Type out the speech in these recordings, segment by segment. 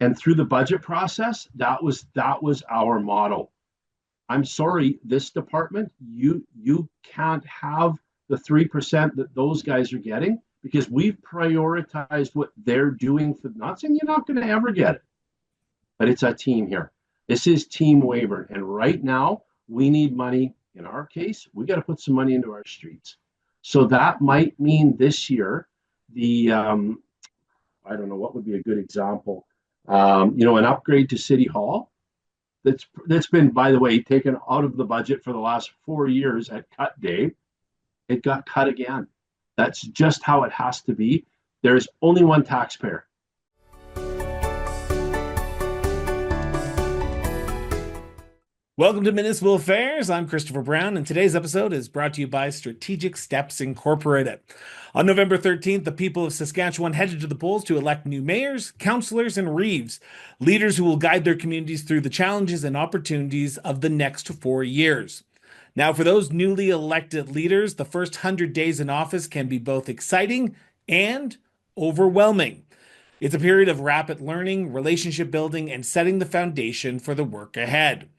And through the budget process, that was our model. I'm sorry, this department, you can't have the 3% that those guys are getting because we've prioritized what they're doing. For not saying you're not going to ever get it, but it's a team here. This is Team Weyburn, and right now we need money. In our case, we got to put some money into our streets. So that might mean this year the I don't know what would be a good example. An upgrade to City Hall that's been, by the way, taken out of the budget for the last 4 years at cut day. It got cut again. That's just how it has to be. There's only one taxpayer. Welcome to Municipal Affairs. I'm Christopher Brown, and today's episode is brought to you by Strategic Steps Incorporated. On November 13th, the people of Saskatchewan headed to the polls to elect new mayors, councilors, and reeves, leaders who will guide their communities through the challenges and opportunities of the next 4 years. Now, for those newly elected leaders, the first 100 days in office can be both exciting and overwhelming. It's a period of rapid learning, relationship building, and setting the foundation for the work ahead.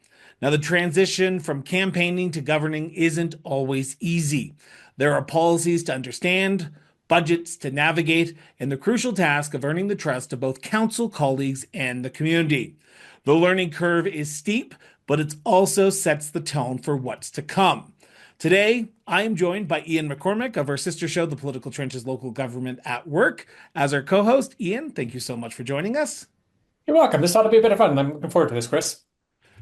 Now, the transition from campaigning to governing isn't always easy. There are policies to understand, budgets to navigate, and the crucial task of earning the trust of both council colleagues and the community. The learning curve is steep, but it also sets the tone for what's to come. Today, I am joined by Ian McCormack of our sister show, The Political Trenches Local Government at Work, as our co-host. Ian, thank you so much for joining us. You're welcome. This ought to be a bit of fun. I'm looking forward to this, Chris.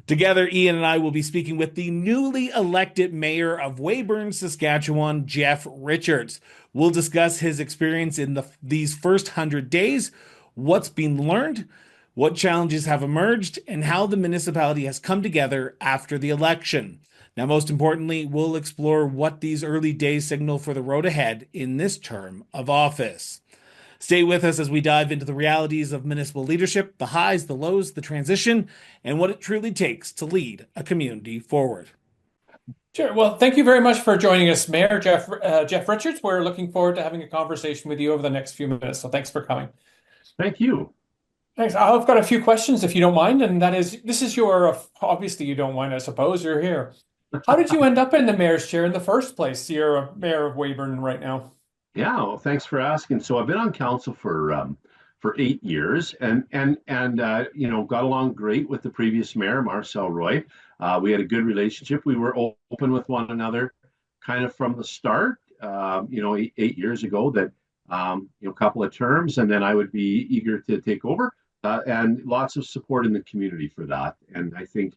Together, Ian and I will be speaking with the newly elected mayor of Weyburn, Saskatchewan, Jeff Richards. We'll discuss his experience in these first 100 days, what's been learned, what challenges have emerged, and how the municipality has come together after the election. Now, most importantly, we'll explore what these early days signal for the road ahead in this term of office. Stay with us as we dive into the realities of municipal leadership, the highs, the lows, the transition, and what it truly takes to lead a community forward. Sure. Well, thank you very much for joining us, Mayor Jeff Richards. We're looking forward to having a conversation with you over the next few minutes. So thanks for coming. Thank you. Thanks. I've got a few questions, if you don't mind, and that is, this is your, obviously you don't mind, I suppose, you're here. How did you end up in the mayor's chair in the first place? You're a mayor of Weyburn right now. Yeah, well, thanks for asking. So I've been on council for 8 years, and got along great with the previous mayor, Marcel Roy. We had a good relationship. We were open with one another, kind of from the start. 8 years ago, that a couple of terms, and then I would be eager to take over, and lots of support in the community for that. And I think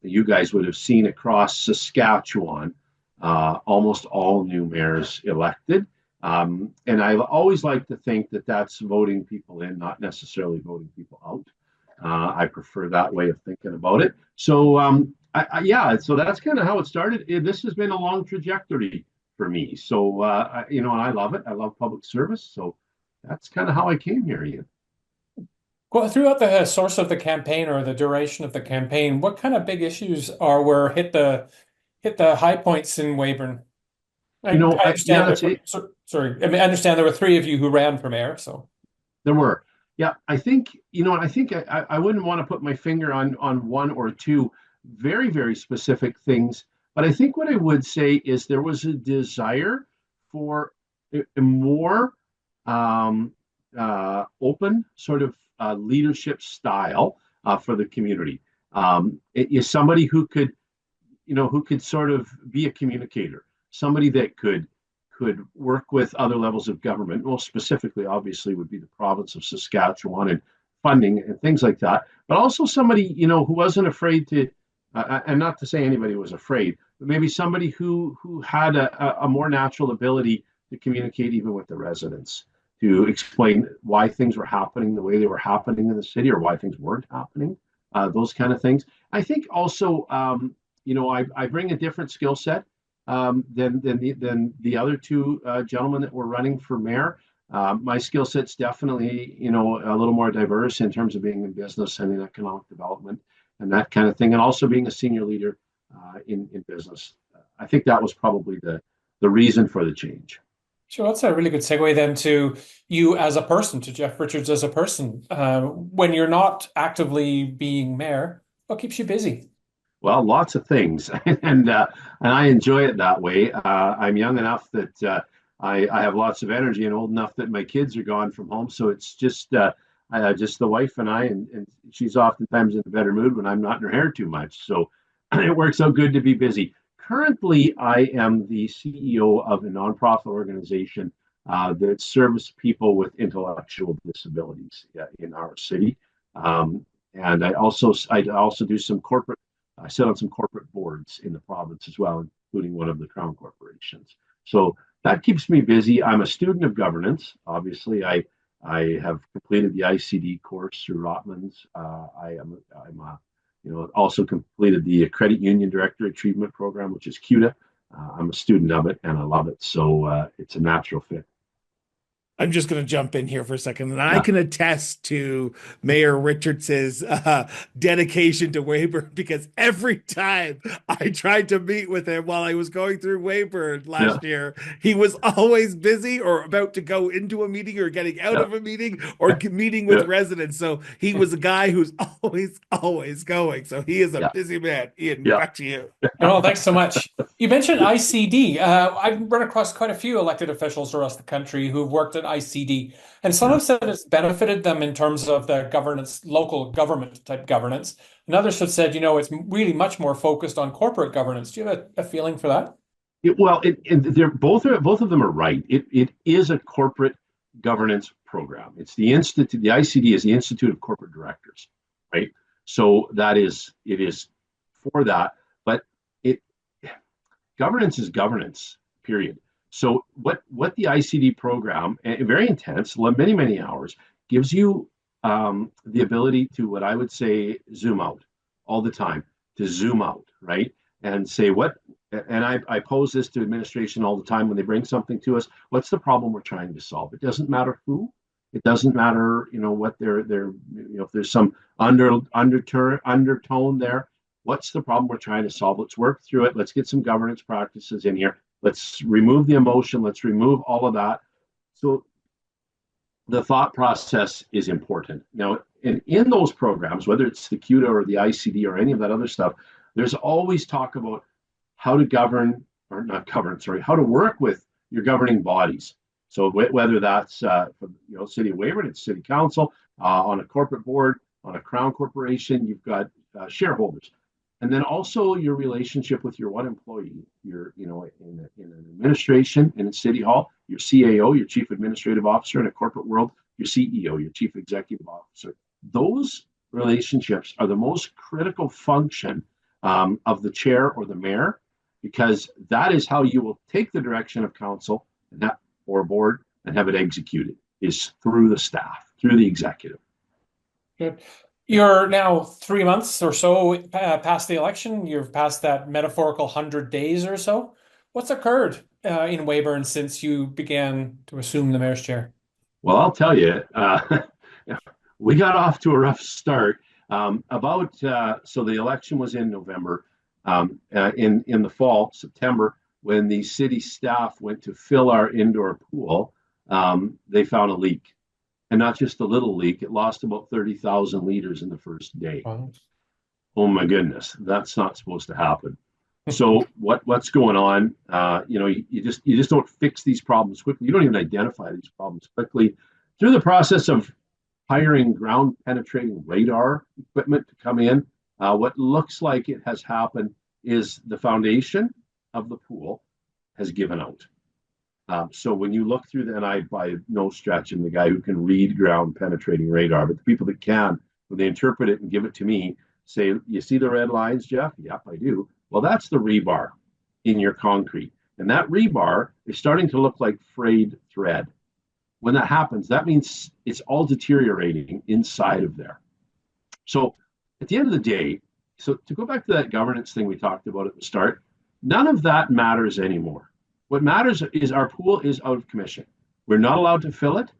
you guys would have seen across Saskatchewan. Almost all new mayors elected. And I always like to think that that's voting people in, not necessarily voting people out. I prefer that way of thinking about it. So, so that's kind of how it started. This has been a long trajectory for me. So, and I love it. I love public service. So that's kind of how I came here, Ian. Well, throughout the source of the campaign or the duration of the campaign, what kind of big issues hit the high points in Weyburn? I understand I understand there were 3 of you who ran for mayor, so. There were. Yeah, I think I wouldn't want to put my finger on one or two very, very specific things, but I think what I would say is there was a desire for a more open sort of leadership style for the community. It is somebody who could sort of be a communicator, somebody that could work with other levels of government. Well, specifically, obviously, would be the province of Saskatchewan and funding and things like that. But also somebody, who wasn't afraid to, and not to say anybody was afraid, but maybe somebody who had a more natural ability to communicate even with the residents, to explain why things were happening the way they were happening in the city, or why things weren't happening, those kind of things. I think also, I bring a different skill set than the other 2 gentlemen that were running for mayor. My skill set's definitely, a little more diverse in terms of being in business and in economic development and that kind of thing, and also being a senior leader in business. I think that was probably the reason for the change. Sure, that's a really good segue then to you as a person, to Jeff Richards as a person. When you're not actively being mayor, what keeps you busy? Well, lots of things, and I enjoy it that way. I'm young enough that I have lots of energy, and old enough that my kids are gone from home. So it's just the wife and I, and she's oftentimes in a better mood when I'm not in her hair too much. So it works out good to be busy. Currently, I am the CEO of a nonprofit organization that serves people with intellectual disabilities in our city. Um, and I also do some corporate. I sit on some corporate boards in the province as well, including one of the crown corporations. So that keeps me busy. I'm a student of governance. Obviously, I have completed the ICD course through Rotman's. Also completed the Credit Union Director Achievement Program, which is CUDA. I'm a student of it and I love it. So it's a natural fit. I'm just going to jump in here for a second, and I Yeah, can attest to Mayor Richards's dedication to Weyburn because every time I tried to meet with him while I was going through Weyburn yeah, last year, he was always busy or about to go into a meeting or getting out yeah, of a meeting or meeting with yeah, residents. So he was a guy who's always going. So he is a yeah, busy man. Ian, yeah. back to you. Oh, thanks so much. You mentioned ICD. I've run across quite a few elected officials across the country who've worked at ICD, and some Yeah. have said it's benefited them in terms of the governance, local government type governance, and others have said, it's really much more focused on corporate governance. Do you have a feeling for that? They're both of them are right. It is a corporate governance program. It's the institute. The ICD is the Institute of Corporate Directors, right? So it is for that. But it governance is governance. Period. So what the ICD program, very intense, many hours, gives you the ability to what I would say zoom out all the time, to zoom out, right? And say and I pose this to administration all the time when they bring something to us. What's the problem we're trying to solve? It doesn't matter who. It doesn't matter, what if there's some undertone there. What's the problem we're trying to solve? Let's work through it. Let's get some governance practices in here. Let's remove the emotion. Let's remove all of that. So the thought process is important. Now, in those programs, whether it's the CUDA or the ICD or any of that other stuff, there's always talk about how to govern, or not govern, sorry, how to work with your governing bodies. So whether that's City of Weyburn, it's City Council, on a corporate board, on a crown corporation, you've got shareholders, and then also your relationship with your one employee, in an administration, in a city hall, your CAO, your chief administrative officer, in a corporate world, your CEO, your chief executive officer. Those relationships are the most critical function of the chair or the mayor, because that is how you will take the direction of council or board and have it executed, is through the staff, through the executive. Good. You're now 3 months or so past the election. You've passed that metaphorical 100 days or so. What's occurred in Weyburn since you began to assume the mayor's chair? Well, I'll tell you, we got off to a rough start. So the election was in November. In the fall, September, when the city staff went to fill our indoor pool, they found a leak, and not just a little leak. It lost about 30,000 liters in the first day. Wow. Oh my goodness, that's not supposed to happen. So what's going on? You just don't fix these problems quickly. You don't even identify these problems quickly through the process of hiring ground penetrating radar equipment to come in. What looks like it has happened is the foundation of the pool has given out. So when you look through and I by no stretch am the guy who can read ground penetrating radar, but the people that can, when they interpret it and give it to me, say, you see the red lines, Jeff? Yep, I do. Well, that's the rebar in your concrete. And that rebar is starting to look like frayed thread. When that happens, that means it's all deteriorating inside of there. So at the end of the day, so to go back to that governance thing we talked about at the start, none of that matters anymore. What matters is our pool is out of commission. We're not allowed to fill it.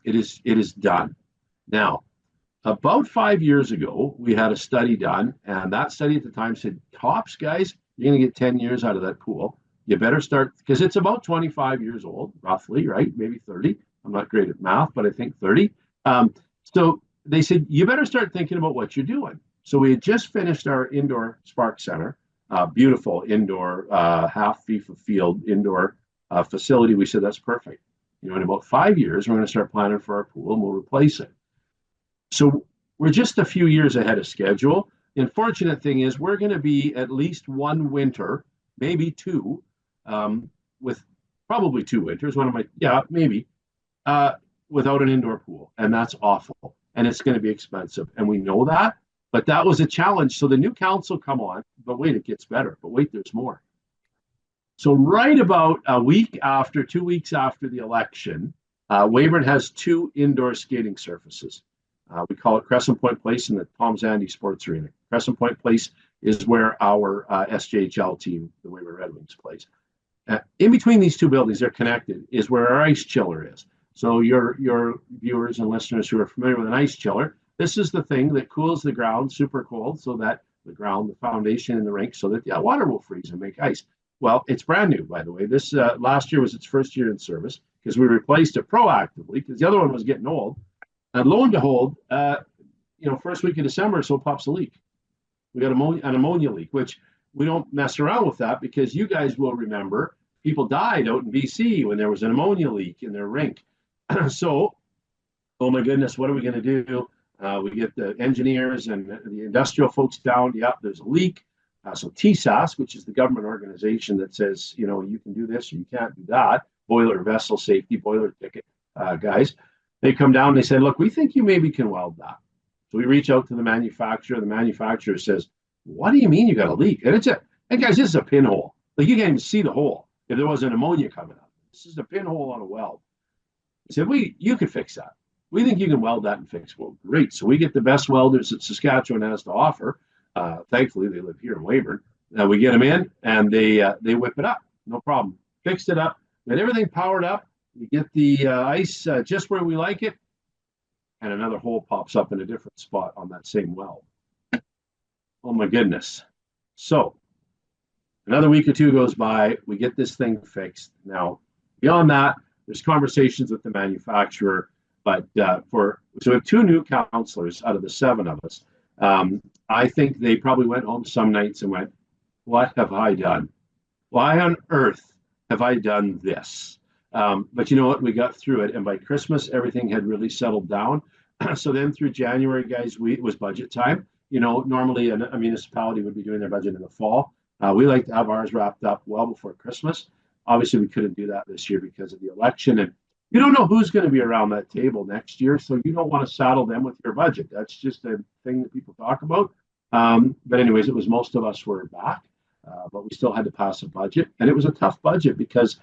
It is done. Now, about 5 years ago, we had a study done, and that study at the time said, tops, guys, you're going to get 10 years out of that pool. you better start, because it's about 25 years old, roughly, right? Maybe 30. I'm not great at math, but I think 30. So they said, you better start thinking about what you're doing. So we had just finished our indoor Spark Center, beautiful indoor, half FIFA field indoor facility. We said, that's perfect. In about 5 years, we're going to start planning for our pool and we'll replace it. So we're just a few years ahead of schedule. The unfortunate thing is we're going to be at least one winter, maybe two, with probably 2 winters. Maybe, without an indoor pool. And that's awful. And it's going to be expensive. And we know that. But that was a challenge. So the new council come on, but wait, it gets better. But wait, there's more. So right about 2 weeks after the election, Weyburn has 2 indoor skating surfaces. We call it Crescent Point Place and the Tom Zandy Sports Arena. Crescent Point Place is where our SJHL team, the Weyburn Red Wings, plays. In between these 2 buildings, they're connected, is where our ice chiller is. So your viewers and listeners who are familiar with an ice chiller, this is the thing that cools the ground super cold so that the ground, the foundation in the rink, so that the water will freeze and make ice. Well, it's brand new, by the way. This last year was its first year in service because we replaced it proactively because the other one was getting old. And lo and behold, first week of December, so pops a leak. We got an ammonia leak, which we don't mess around with that because you guys will remember people died out in BC when there was an ammonia leak in their rink. So, oh my goodness, what are we going to do? We get the engineers and the industrial folks down. Yep, there's a leak. So TSAS, which is the government organization that says, you can do this or you can't do that, boiler vessel safety, boiler ticket guys, they come down and they say, look, we think you maybe can weld that. So we reach out to the manufacturer. The manufacturer says, what do you mean you got a leak? And guys, this is a pinhole. Like you can't even see the hole if there wasn't ammonia coming up. This is a pinhole on a weld. He said, you could fix that. We think you can weld that and fix it. Well, great. So we get the best welders that Saskatchewan has to offer. Thankfully, they live here in Weyburn. We get them in, and they whip it up. No problem. Fixed it up. Get everything powered up. We get the ice just where we like it, and another hole pops up in a different spot on that same weld. Oh, my goodness. So another week or 2 goes by. We get this thing fixed. Now, beyond that, there's conversations with the manufacturer. But so we have 2 new councilors out of the 7 of us. I think they probably went home some nights and went, what have I done? Why on earth have I done this? But you know what? We got through it. And by Christmas, everything had really settled down. So then through January, guys, it was budget time. Normally a municipality would be doing their budget in the fall. We like to have ours wrapped up well before Christmas. Obviously, we couldn't do that this year because of the election. And you don't know who's going to be around that table next year, so you don't want to saddle them with your budget. That's just a thing that people talk about. But anyways, it was most of us were back, but we still had to pass a budget. And it was a tough budget because,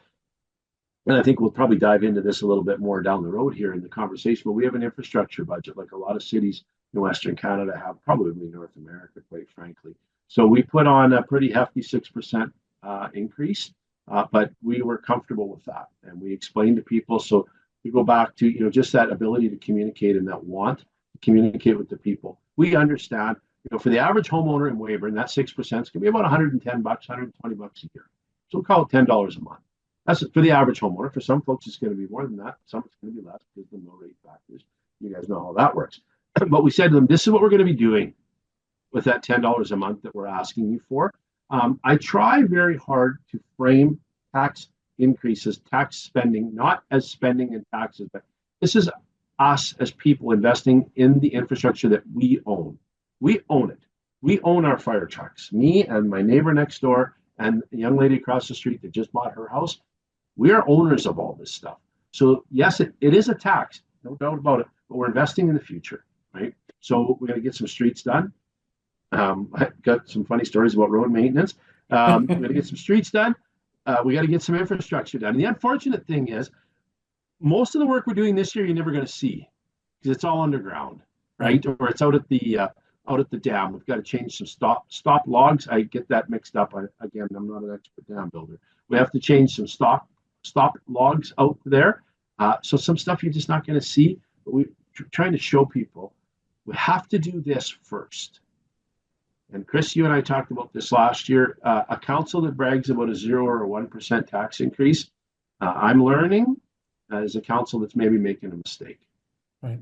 and I think we'll probably dive into this a little bit more down the road here in the conversation, but we have an infrastructure budget like a lot of cities in Western Canada have, probably North America, quite frankly. So we put on a pretty hefty 6% increase. But we were comfortable with that, and we explained to people. So we go back to just that ability to communicate and that want to communicate with the people. We understand, for the average homeowner in Weyburn, that 6% is going to be about $110, $120 a year. So we'll call it $10 a month. That's for the average homeowner. For some folks, it's going to be more than that. Some it's going to be less because of the no rate factors. You guys know how that works. But we said to them, this is what we're going to be doing with that $10 a month that we're asking you for. I try very hard to frame tax increases, tax spending, not as spending and taxes, but this is us as people investing in the infrastructure that we own. We own it. We own our fire trucks. Me and my neighbor next door and the young lady across the street that just bought her house, we are owners of all this stuff. So yes, it is a tax, no doubt about it, but we're investing in the future, right? So we're going to get some streets done. I've got some funny stories about road maintenance. We're going to get some streets done. We got to get some infrastructure done. And the unfortunate thing is, most of the work we're doing this year, you're never going to see because it's all underground, right? Or it's out at the dam. We've got to change some stop logs. I get that mixed up. Again, I'm not an expert dam builder. We have to change some stop logs out there. So some stuff you're just not going to see. But we're trying to show people we have to do this first. and Chris, you and I talked about this last year, a council that brags about a 0 or a 1% tax increase, I'm learning as a council that's maybe making a mistake. Right.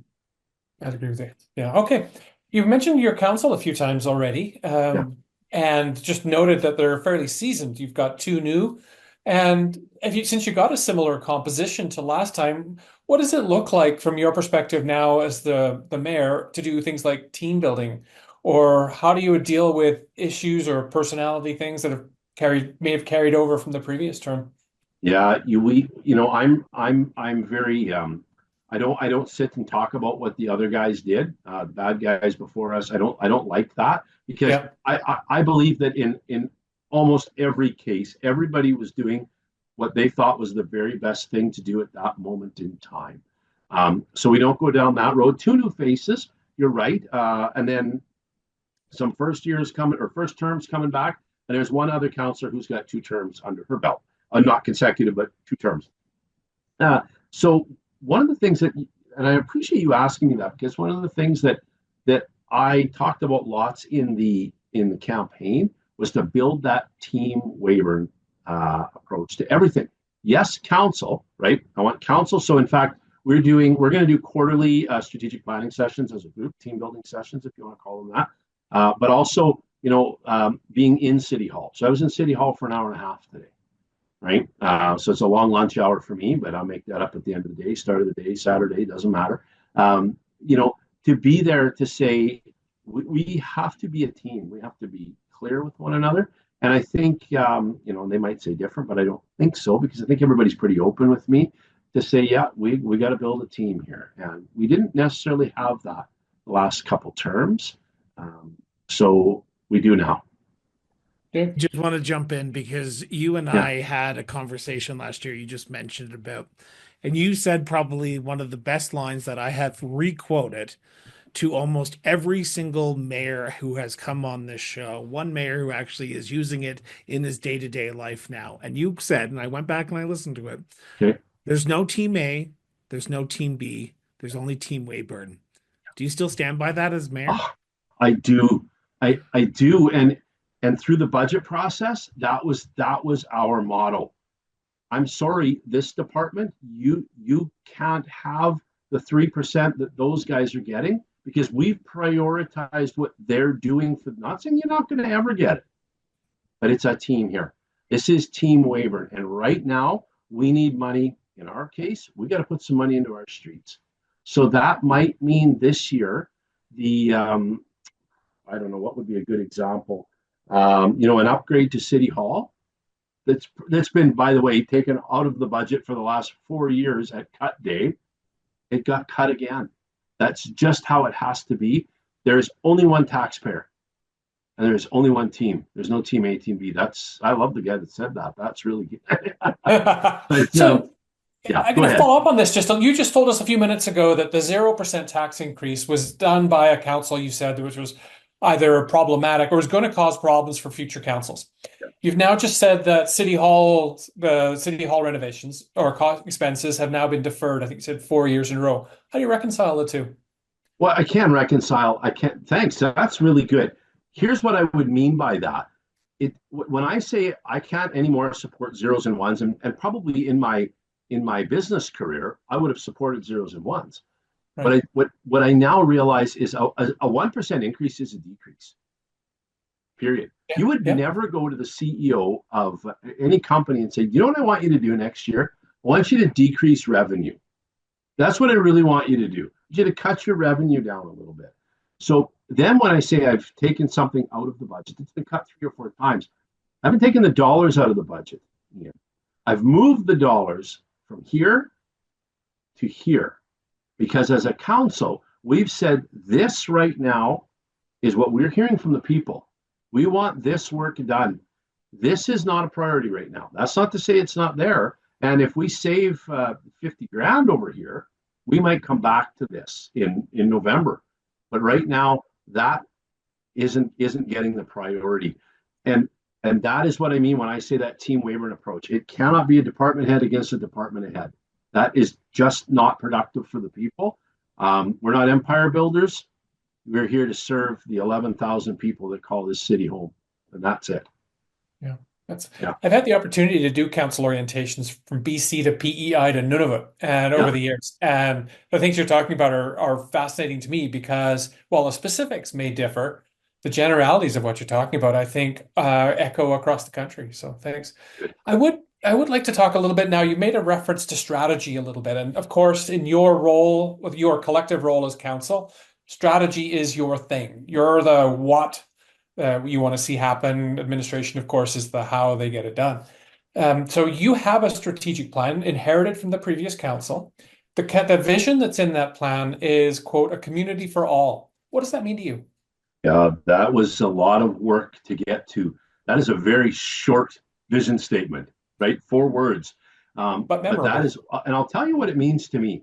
I'd agree with you. Yeah. Okay. You've mentioned your council a few times already, and just noted that they're fairly seasoned. You've got two new, and since you got a similar composition to last time, what does it look like from your perspective now as the mayor to do things like team building, or how do you deal with issues or personality things that may have carried over from the previous term? Yeah, I'm very I don't sit and talk about what the other guys did, the bad guys before us. I don't like that, because I believe that in almost every case, everybody was doing what they thought was the very best thing to do at that moment in time. So we don't go down that road. Two new faces, you're right, and then some first terms coming back, and there's one other councillor who's got 2 terms under her belt, not consecutive, but 2 terms. So one of the things that, and I appreciate you asking me that, because one of the things that I talked about lots in the campaign was to build that team Weyburn approach to everything. Yes, council, right? I want council. So in fact, we're going to do quarterly strategic planning sessions as a group, team building sessions, if you want to call them that. But also, being in City Hall. So I was in City Hall for an hour and a half today. Right. So it's a long lunch hour for me, but I'll make that up at the end of the day, start of the day, Saturday, doesn't matter. To be there to say, we have to be a team. We have to be clear with one another. And I think, they might say different, but I don't think so, because I think everybody's pretty open with me to say, yeah, we got to build a team here. And we didn't necessarily have that the last couple terms. So we do now. Just want to jump in because you and I had a conversation last year. You just mentioned about, and you said probably one of the best lines that I have requoted to almost every single mayor who has come on this show. One mayor who actually is using it in his day-to-day life now. And you said, and I went back and I listened to it, there's no team A, there's no team B, there's only team Weyburn. Do you still stand by that as mayor? Oh, I do. I do. And through the budget process, that was our motto. I'm sorry, this department, you can't have the 3% that those guys are getting, because we've prioritized what they're doing for, not saying you're not going to ever get it, but it's a team here. This is Team Weyburn. And right now, we need money. In our case, we got to put some money into our streets. So that might mean this year, I don't know, what would be a good example? An upgrade to City Hall that's been, by the way, taken out of the budget for the last 4 years at cut day. It got cut again. That's just how it has to be. There's only one taxpayer, and there's only one team. There's no team A, team B. I love the guy that said that. That's really good. I'm going to follow up on this. You just told us a few minutes ago that the 0% tax increase was done by a council, you said, which was either problematic or is going to cause problems for future councils. You've now just said that the City Hall renovations or cost expenses have now been deferred. I think you said 4 years in a row. How do you reconcile the two? Well, I can reconcile. Thanks. That's really good. Here's what I would mean by that. When I say I can't anymore support zeros and ones, and probably in my business career, I would have supported zeros and ones. Right. But what I now realize is a 1% increase is a decrease. Period. Yeah, you would never go to the CEO of any company and say, you know what I want you to do next year? I want you to decrease revenue. That's what I really want you to do. I want you to cut your revenue down a little bit. So then when I say I've taken something out of the budget, it's been cut 3 or 4 times. I haven't taken the dollars out of the budget. I've moved the dollars from here to here. Because as a council, we've said this right now is what we're hearing from the people. We want this work done. This is not a priority right now. That's not to say it's not there. And if we save 50 grand over here, we might come back to this in November. But right now, that isn't getting the priority. And that is what I mean when I say that Team Weyburn approach. It cannot be a department head against a department head. That is just not productive for the people. We're not empire builders. we're here to serve the 11,000 people that call this city home, and that's it. Yeah. I've had the opportunity to do council orientations from BC to PEI to Nunavut and over the years. And the things you're talking about are fascinating to me because while the specifics may differ, the generalities of what you're talking about, I think, echo across the country. So thanks. Good. I would like to talk a little bit now. You made a reference to strategy a little bit. And of course, in your role, with your collective role as council, strategy is your thing. You're the what you want to see happen. Administration, of course, is the how they get it done. So you have a strategic plan inherited from the previous council. The vision that's in that plan is, quote, a community for all. What does that mean to you? That was a lot of work to get to. That is a very short vision statement, right? 4 words. But that is, and I'll tell you what it means to me.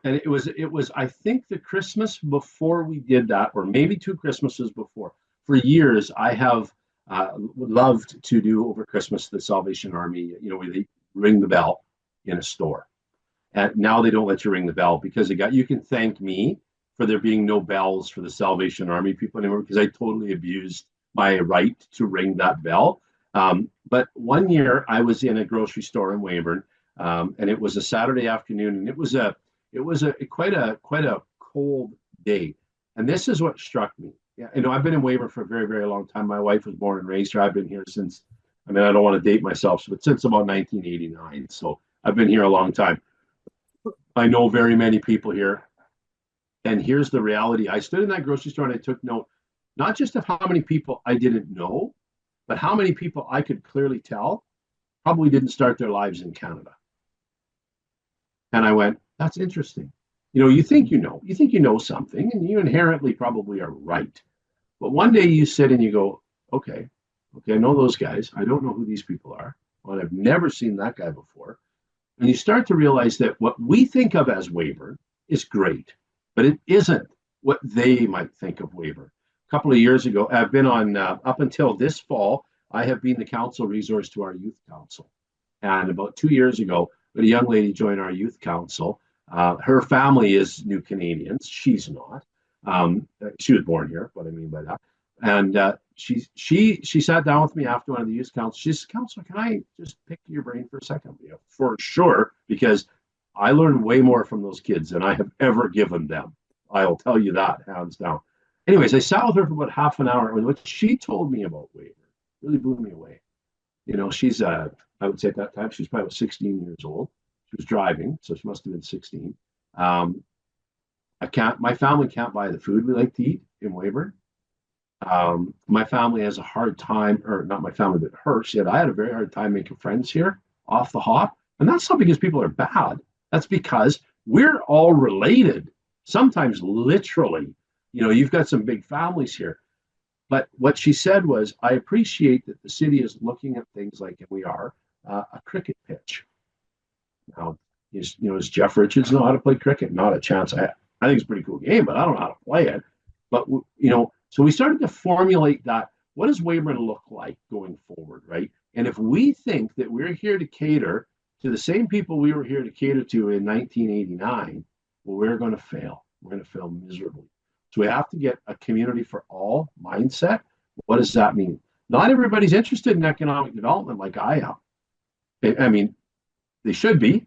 And it was, I think the Christmas before we did that, or maybe 2 Christmases before. For years, I have loved to do over Christmas the Salvation Army, where they ring the bell in a store. And now they don't let you ring the bell because you can thank me for there being no bells for the Salvation Army people anymore, because I totally abused my right to ring that bell. But one year I was in a grocery store in Weyburn, and it was a Saturday afternoon, and it was quite a cold day. And this is what struck me. Yeah, I've been in Weyburn for a very, very long time. My wife was born and raised here. I've been here since, I don't want to date myself, but since about 1989. So I've been here a long time. I know very many people here. And here's the reality. I stood in that grocery store and I took note, not just of how many people I didn't know, but how many people I could clearly tell probably didn't start their lives in Canada. And I went, that's interesting. You think you know something, and you inherently probably are right. But one day you sit and you go, okay, I know those guys. I don't know who these people are. Well, I've never seen that guy before. And you start to realize that what we think of as Weyburn is great, but it isn't what they might think of Weyburn. A couple of years ago, I've been on, up until this fall, I have been the council resource to our youth council. And about 2 years ago, a young lady joined our youth council. Her family is New Canadians. She's not. She was born here, what I mean by that. And she sat down with me after one of the youth councils. She said, "Councilor, can I just pick your brain for a second?" Yeah, for sure, because I learned way more from those kids than I have ever given them. I'll tell you that, hands down. Anyways, I sat with her for about half an hour, and what she told me about Weyburn really blew me away. She's I would say at that time, she was probably about 16 years old. She was driving, so she must have been 16. My family can't buy the food we like to eat in Weyburn. My family has a hard time, or not my family, but her. I had a very hard time making friends here off the hop. And that's not because people are bad. That's because we're all related, sometimes literally. You've got some big families here. But what she said was, I appreciate that the city is looking at things like, and we are, a cricket pitch. Now, does Jeff Richards know how to play cricket? Not a chance. I think it's a pretty cool game, but I don't know how to play it. But, so we started to formulate that. What does Weyburn look like going forward, right? And if we think that we're here to cater to the same people we were here to cater to in 1989, well, we're going to fail. We're going to fail miserably. So we have to get a community for all mindset. What does that mean? Not everybody's interested in economic development like I am. They should be,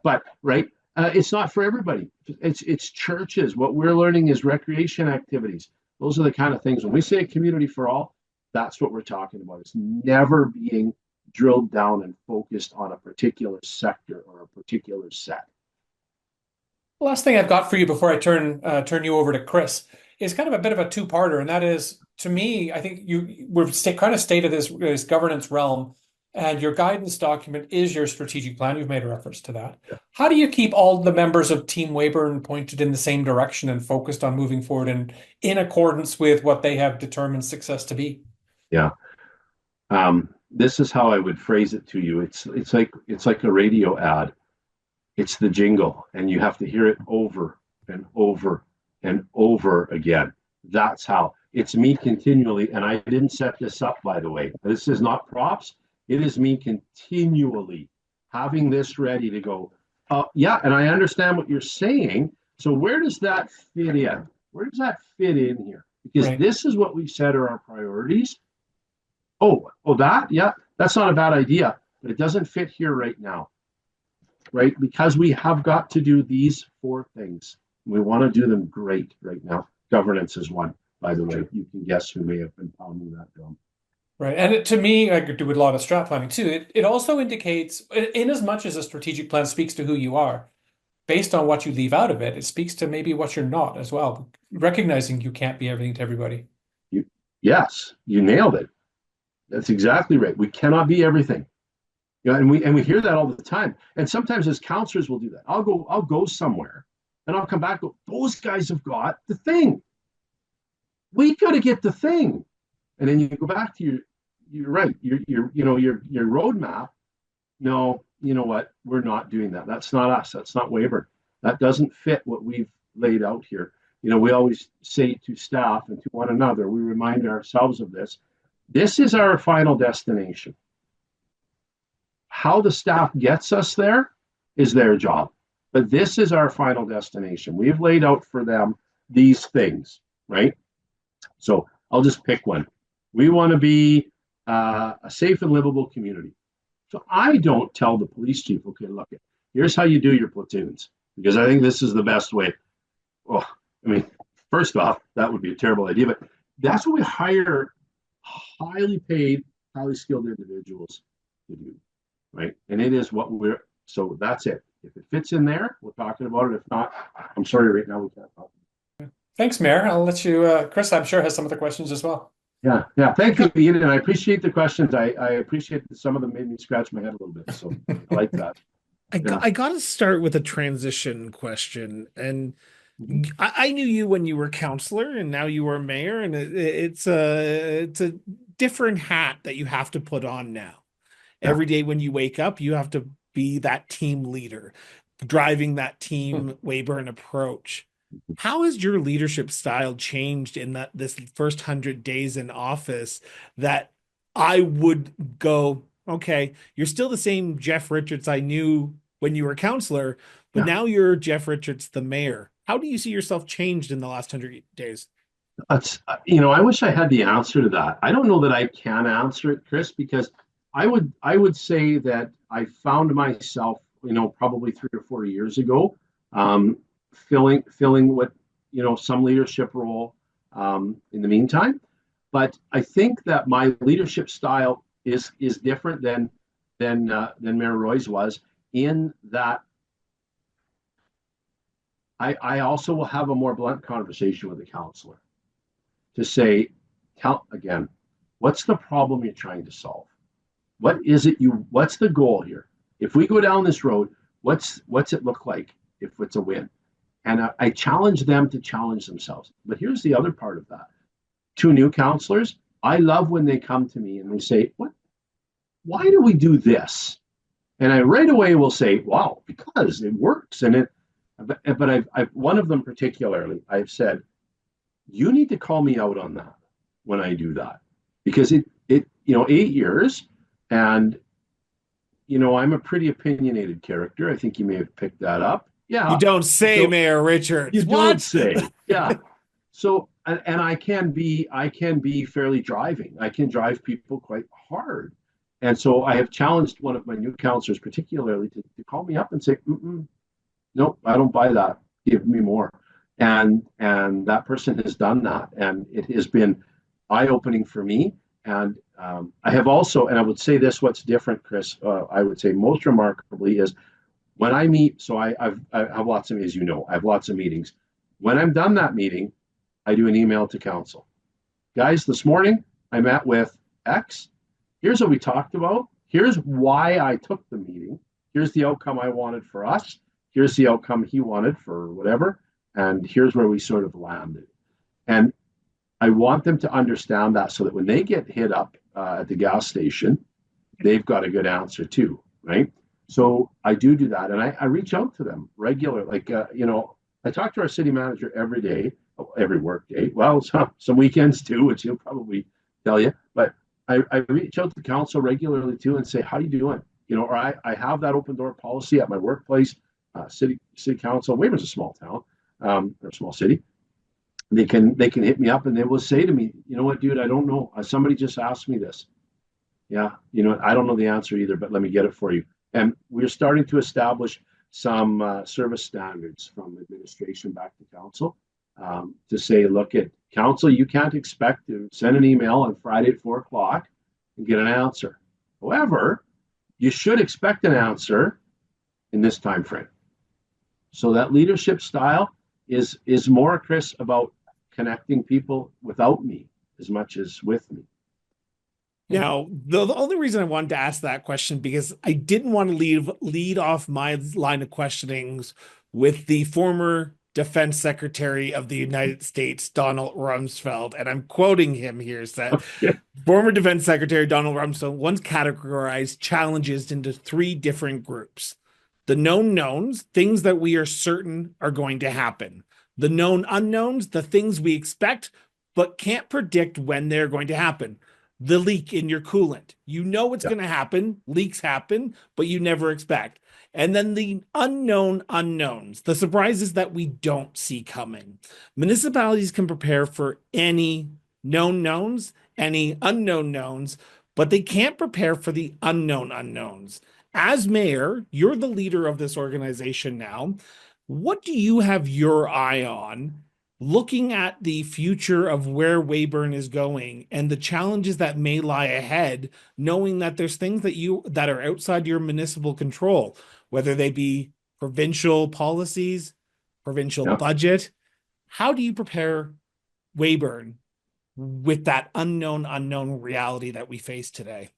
but right, it's not for everybody. It's churches. What we're learning is recreation activities. Those are the kind of things. When we say a community for all, that's what we're talking about. It's never being drilled down and focused on a particular sector or a particular set. The last thing I've got for you before I turn you over to Chris is kind of a bit of a two-parter, and that is, to me, I think we've kind of stated this governance realm. And your guidance document is your strategic plan. You've made a reference to that. Yeah. How do you keep all the members of Team Weyburn pointed in the same direction and focused on moving forward and in accordance with what they have determined success to be? Yeah. This is how I would phrase it to you. It's like a radio ad. It's the jingle, and you have to hear it over and over and over again. That's how. It's me continually, and I didn't set this up, by the way. This is not props. It is me continually having this ready to go. Yeah, and I understand what you're saying. So where does that fit in? Where does that fit in here? Because Right. this is what we said are our priorities. Yeah, that's not a bad idea, but it doesn't fit here right now, right? Because we have got to do these 4 things. We want to do them great right now. Governance is one, by the way. You can guess who may have been pounding that drum. Right. And to me, I do a lot of strat planning too. It also indicates, in as much as a strategic plan speaks to who you are, based on what you leave out of it, it speaks to maybe what you're not as well. Recognizing you can't be everything to everybody. Yes, you nailed it. That's exactly right. We cannot be everything. And we hear that all the time. And sometimes as counselors we'll do that. I'll go somewhere and I'll come back and go, those guys have got the thing. We got to get the thing. And then you go back to you're right, your roadmap. No, you know what? We're not doing that. That's not us. That's not Weyburn. That doesn't fit what we've laid out here. We always say to staff and to one another, we remind ourselves of this. This is our final destination. How the staff gets us there is their job. But this is our final destination. We've laid out for them these things, right? So I'll just pick one. We want to be a safe and livable community. So I don't tell the police chief, okay, look, here's how you do your platoons, because I think this is the best way. Well, I mean, first off, that would be a terrible idea, but that's what we hire highly paid, highly skilled individuals to do, right? And it is so that's it. If it fits in there, we're talking about it. If not, I'm sorry, right now we can't talk. Thanks, Mayor. I'll let you, Chris, I'm sure has some other questions as well. Yeah. Thank you, Ian. And I appreciate the questions. I appreciate that some of them made me scratch my head a little bit. So I like that. I got to start with a transition question. And I knew you when you were counselor, and now you are mayor, and it's a different hat that you have to put on now. Yeah. Every day when you wake up, you have to be that team leader, driving that team Weyburn approach. How has your leadership style changed in this first 100 days in office that I would go, okay, you're still the same Jeff Richards I knew when you were counselor, but now you're Jeff Richards, the mayor. How do you see yourself changed in the last 100 days? That's, I wish I had the answer to that. I don't know that I can answer it, Chris, because I would say that I found myself, probably 3 or 4 years ago, filling what some leadership role in the meantime. But I think that my leadership style is different than Mayor Roy's was, in that I also will have a more blunt conversation with the counselor to say, again, what's the problem you're trying to solve? What's the goal here? If we go down this road, what's it look like if it's a win? And I challenge them to challenge themselves. But here's the other part of that. 2 new counselors, I love when they come to me and they say, why do we do this? And I right away will say, wow, because it works. But I've one of them particularly, I've said, you need to call me out on that when I do that. Because it 8 years, and I'm a pretty opinionated character. I think you may have picked that up. Yeah. You don't say, Mayor Richards. You don't say. Yeah. So, and I can be fairly driving. I can drive people quite hard. And so I have challenged one of my new counselors particularly to call me up and say, nope, I don't buy that. Give me more. And that person has done that. And it has been eye-opening for me. And I have also, and I would say this, what's different, Chris, I would say most remarkably is when I meet, so I have lots of, as you know, I have lots of meetings. When I'm done that meeting, I do an email to council. Guys, this morning I met with X. Here's what we talked about. Here's why I took the meeting. Here's the outcome I wanted for us. Here's the outcome he wanted for whatever. And here's where we sort of landed. And I want them to understand that so that when they get hit up at the gas station, they've got a good answer too, right? So I do that. And I reach out to them regularly. Like, I talk to our city manager every day, every work day. Well, some weekends too, which he'll probably tell you. But I reach out to council regularly too and say, how you doing? Or I have that open door policy at my workplace, city council. Weybur's a small town, or a small city. They can hit me up and they will say to me, you know what, dude, I don't know. Somebody just asked me this. Yeah, I don't know the answer either, but let me get it for you. And we're starting to establish some service standards from administration back to council, to say, look, at council, you can't expect to send an email on Friday at 4 o'clock and get an answer. However, you should expect an answer in this time frame. So that leadership style is more, Chris, about connecting people without me as much as with me. Now, the only reason I wanted to ask that question, because I didn't want to lead off my line of questionings with the former Defense Secretary of the United States, Donald Rumsfeld, and I'm quoting him here, said, former Defense Secretary Donald Rumsfeld once categorized challenges into 3 different groups. The known knowns, things that we are certain are going to happen. The known unknowns, the things we expect but can't predict when they're going to happen. The leak in your coolant. You know it's going to happen. Leaks happen, but you never expect. And then the unknown unknowns, the surprises that we don't see coming. Municipalities can prepare for any known knowns, any unknown knowns, but they can't prepare for the unknown unknowns. As mayor, you're the leader of this organization now. What do you have your eye on, looking at the future of where Weyburn is going and the challenges that may lie ahead, knowing that there's things that are outside your municipal control, whether they be provincial policies, provincial budget? How do you prepare Weyburn with that unknown reality that we face today?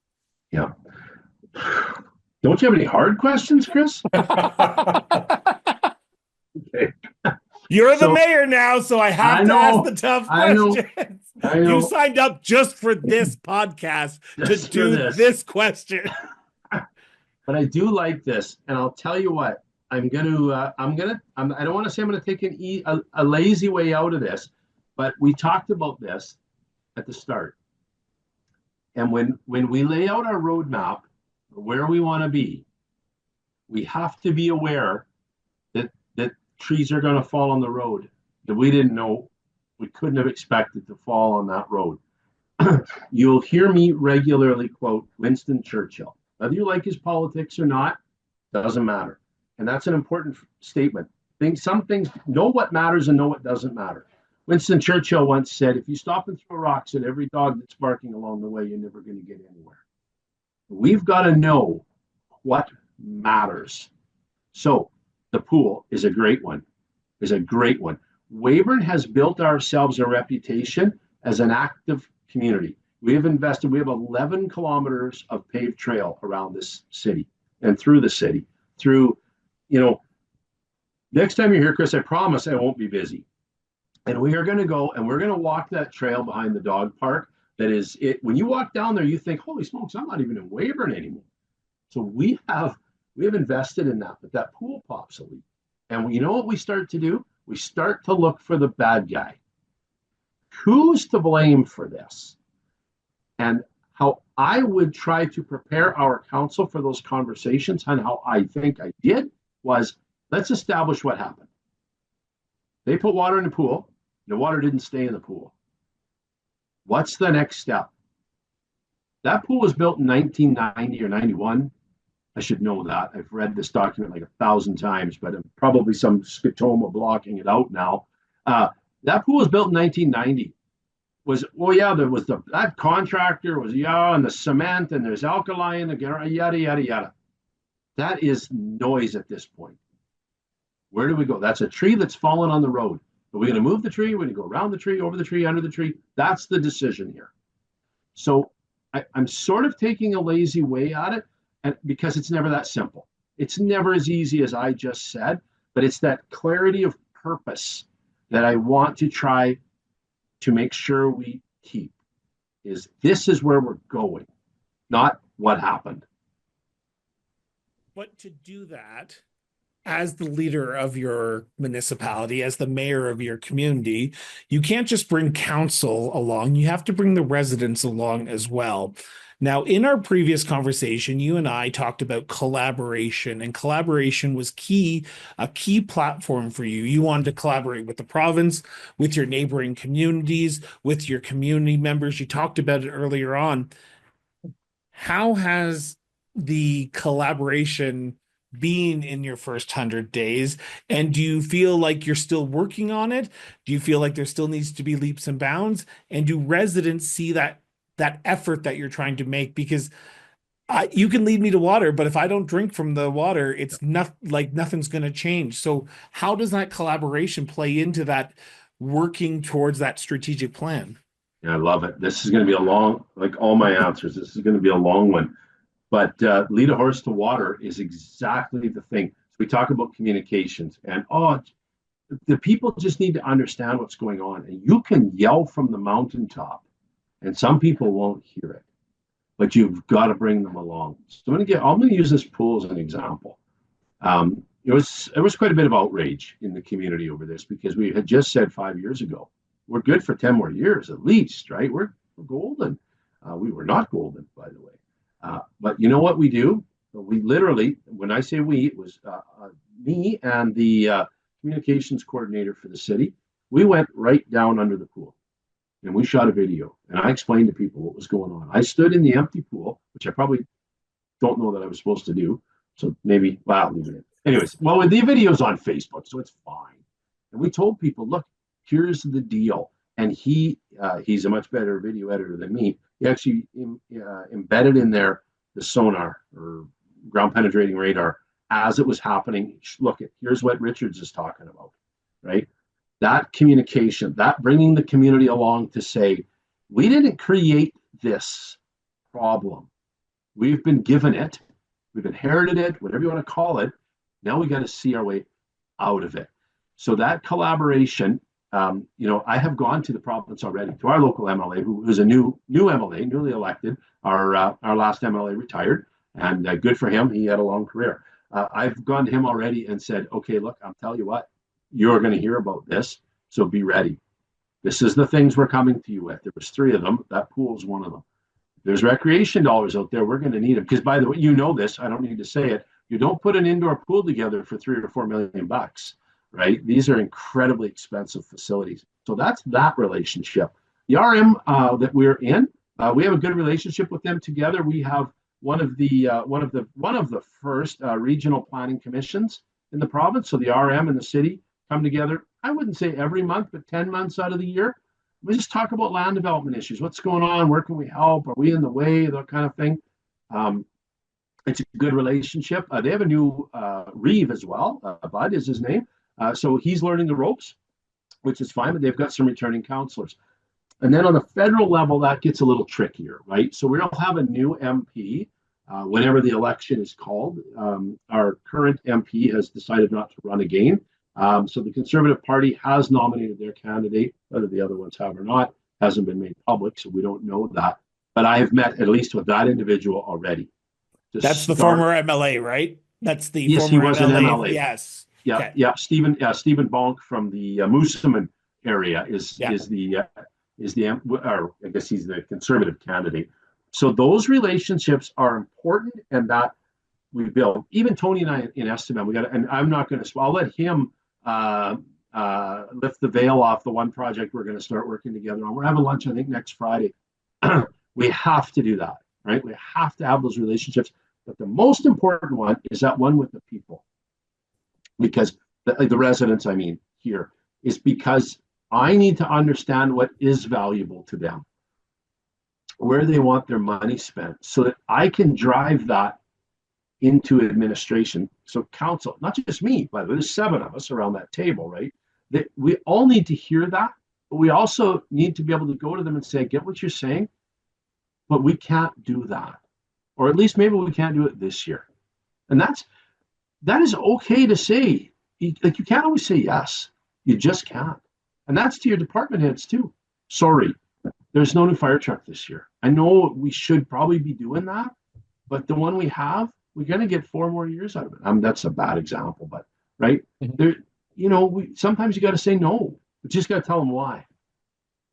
Yeah. Don't you have any hard questions, Chris? Okay. You're the mayor now, so I have to ask the tough questions. I know. You signed up just for this podcast to do this question. But I do like this, and I'll tell you what. I don't want to say I'm going to take a lazy way out of this, but we talked about this at the start. And when we lay out our roadmap, where we want to be, we have to be aware that trees are going to fall on the road that we didn't know, we couldn't have expected to fall on that road. You'll hear me regularly quote Winston Churchill. Whether you like his politics or not, doesn't matter. And that's an important statement. Some things, know what matters and know what doesn't matter. Winston Churchill once said, if you stop and throw rocks at every dog that's barking along the way, you're never going to get anywhere. We've got to know what matters. So the pool is a great one. Weyburn has built ourselves a reputation as an active community. We have 11 kilometers of paved trail around this city and through the city. Next time you're here, Chris, I promise I won't be busy. And we are going to go and we're going to walk that trail behind the dog park. That is it. When you walk down there, you think, holy smokes, I'm not even in Weyburn anymore. So we have invested in that, but that pool pops a leak. And you know what we start to do? We start to look for the bad guy. Who's to blame for this? And how I would try to prepare our council for those conversations, and how I think I did, was let's establish what happened. They put water in the pool. The water didn't stay in the pool. What's the next step? That pool was built in 1990 or 91. I should know that. I've read this document like 1,000 times, but probably some scotoma blocking it out now. That pool was built in 1990. There was that contractor was, and the cement, and there's alkali in the yada, yada, yada. That is noise at this point. Where do we go? That's a tree that's fallen on the road. Are we going to move the tree? We're going to go around the tree, over the tree, under the tree. That's the decision here. So I'm sort of taking a lazy way at it, because it's never that simple. It's never as easy as I just said, but it's that clarity of purpose that I want to try to make sure we keep. This is where we're going, not what happened. But to do that, as the leader of your municipality, as the mayor of your community, you can't just bring council along. You have to bring the residents along as well. Now, in our previous conversation, you and I talked about collaboration, and collaboration was a key platform for you. You wanted to collaborate with the province, with your neighboring communities, with your community members. You talked about it earlier on. How has the collaboration been in your first 100 days? And do you feel like you're still working on it? Do you feel like there still needs to be leaps and bounds? And do residents see that effort that you're trying to make? Because you can lead me to water, but if I don't drink from the water, it's not like nothing's going to change. So how does that collaboration play into that working towards that strategic plan? Yeah, I love it. This is going to be a long, like all my answers, this is going to be a long one. But lead a horse to water is exactly the thing. So we talk about communications, and the people just need to understand what's going on. And you can yell from the mountaintop, and some people won't hear it, but you've got to bring them along. So I'm going to use this pool as an example. There was quite a bit of outrage in the community over this because we had just said 5 years ago, we're good for 10 more years at least, right? We're golden. We were not golden, by the way. But you know what we do? We literally, when I say we, it was me and the communications coordinator for the city. We went right down under the pool and we shot a video. And I explained to people what was going on. I stood in the empty pool, which I probably don't know that I was supposed to do. So maybe, well, I'll leave it in. Anyways, well, the video's on Facebook, so it's fine. And we told people, look, here's the deal. And he's a much better video editor than me. He actually embedded in there the sonar or ground penetrating radar as it was happening. Look, here's what Richards is talking about, right? That communication, that bringing the community along to say, we didn't create this problem. We've been given it. We've inherited it, whatever you want to call it. Now we got to see our way out of it. So that collaboration, I have gone to the province already, to our local MLA, who is a new MLA, newly elected. Our last MLA retired, and good for him. He had a long career. I've gone to him already and said, okay, look, I'll tell you what, you're going to hear about this, so be ready. This is the things we're coming to you with. There was 3 of them. That pool is one of them. There's recreation dollars out there. We're going to need them because, by the way, you know this. I don't need to say it. You don't put an indoor pool together for $3 or $4 million bucks, right? These are incredibly expensive facilities. So that's that relationship. The RM that we're in, we have a good relationship with them together. We have one of the first regional planning commissions in the province. So the RM and the city come together. I wouldn't say every month, but 10 months out of the year. We just talk about land development issues. What's going on? Where can we help? Are we in the way? That kind of thing. It's a good relationship. They have a new reeve as well. Bud is his name. So he's learning the ropes, which is fine, but they've got some returning councilors. And then on the federal level, that gets a little trickier, right? So we'll have a new MP whenever the election is called. Our current MP has decided not to run again. So the Conservative Party has nominated their candidate, whether the other ones have or not, hasn't been made public, so we don't know that. But I have met at least with that individual already. That's the former MLA, right? That's the yes, former he was MLA. an MLA. Yes. Yeah, okay. Yeah. Stephen Bonk from the Moosomin area is the or I guess he's the Conservative candidate. So those relationships are important, and that we build. Even Tony and I in Esteban, we got, and I'm not going to. I'll let him lift the veil off the one project we're going to start working together on. We're having lunch, I think, next Friday. We have to do that, right? We have to have those relationships. But the most important one is that one with the people. Because the residents, I mean, here, is because I need to understand what is valuable to them, where they want their money spent, so that I can drive that into administration. So council, not just me, by the way, there's 7 of us around that table, right? That we all need to hear that, but we also need to be able to go to them and say, get what you're saying, but we can't do that. Or at least maybe we can't do it this year. And that is okay to say. Like, you can't always say yes. You just can't. And that's to your department heads too. Sorry, there's no new fire truck this year. I know we should probably be doing that, but the one we have, we're going to get 4 more years out of it. That's a bad example, but right there, sometimes you got to say no. You just got to tell them why.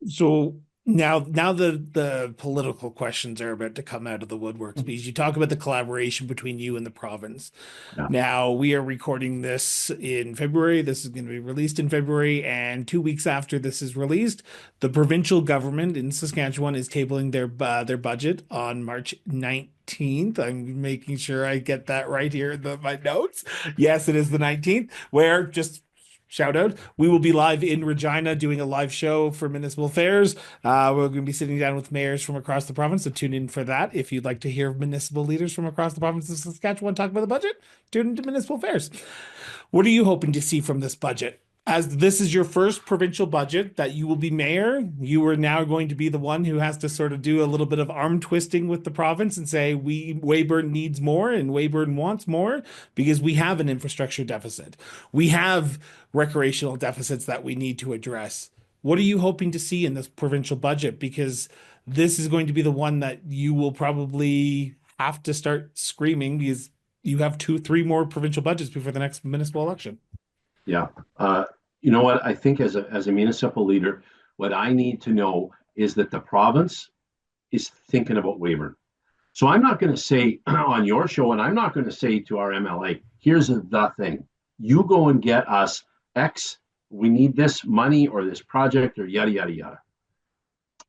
So Now the political questions are about to come out of the woodworks because you talk about the collaboration between you and the province. Yeah. Now we are recording this in February. This is going to be released in February, and 2 weeks after this is released, the provincial government in Saskatchewan is tabling their budget on March 19th. I'm making sure I get that right here in my notes. Yes, it is the 19th, where just shout out, we will be live in Regina doing a live show for Municipal Affairs. We're going to be sitting down with mayors from across the province, so tune in for that. If you'd like to hear municipal leaders from across the province of Saskatchewan talk about the budget, tune into Municipal Affairs. What are you hoping to see from this budget? As this is your first provincial budget that you will be mayor, you are now going to be the one who has to sort of do a little bit of arm twisting with the province and say, Weyburn needs more and Weyburn wants more because we have an infrastructure deficit. We have recreational deficits that we need to address. What are you hoping to see in this provincial budget? Because this is going to be the one that you will probably have to start screaming because you have 2, 3 more provincial budgets before the next municipal election. Yeah. You know what? I think as a municipal leader, what I need to know is that the province is thinking about Weyburn. So I'm not going to say on your show, and I'm not going to say to our MLA, here's the thing. You go and get us X. We need this money or this project or yada, yada, yada.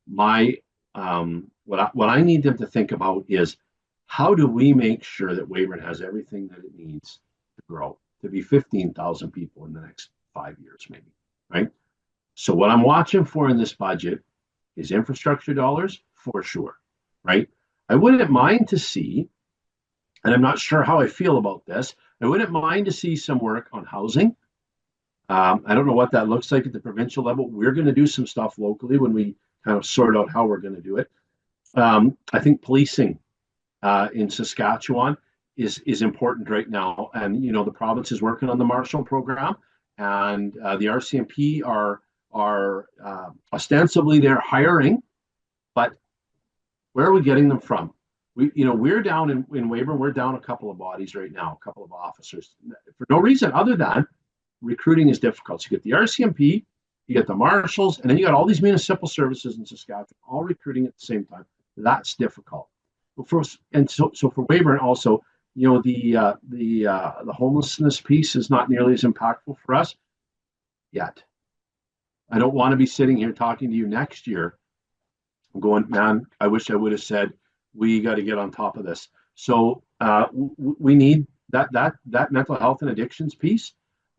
What I need them to think about is how do we make sure that Weyburn has everything that it needs to grow, to be 15,000 people in the next 5 years, maybe, right? So what I'm watching for in this budget is infrastructure dollars for sure, right? I wouldn't mind to see, and I'm not sure how I feel about this, I wouldn't mind to see some work on housing. I don't know what that looks like at the provincial level. We're going to do some stuff locally when we kind of sort out how we're going to do it. I think policing in Saskatchewan is important right now. And, you know, the province is working on the Marshall program, and the RCMP are ostensibly they're hiring, but where are we getting them from? We're down in Weyburn, we're down a couple of bodies right now, a couple of officers for no reason other than recruiting is difficult. So you get the RCMP, you get the marshals, and then you got all these municipal services in Saskatchewan, all recruiting at the same time. That's difficult. So for Weyburn also, you know, the homelessness piece is not nearly as impactful for us yet. I don't want to be sitting here talking to you next year going, man, I wish I would have said we got to get on top of this. So we need that mental health and addictions piece.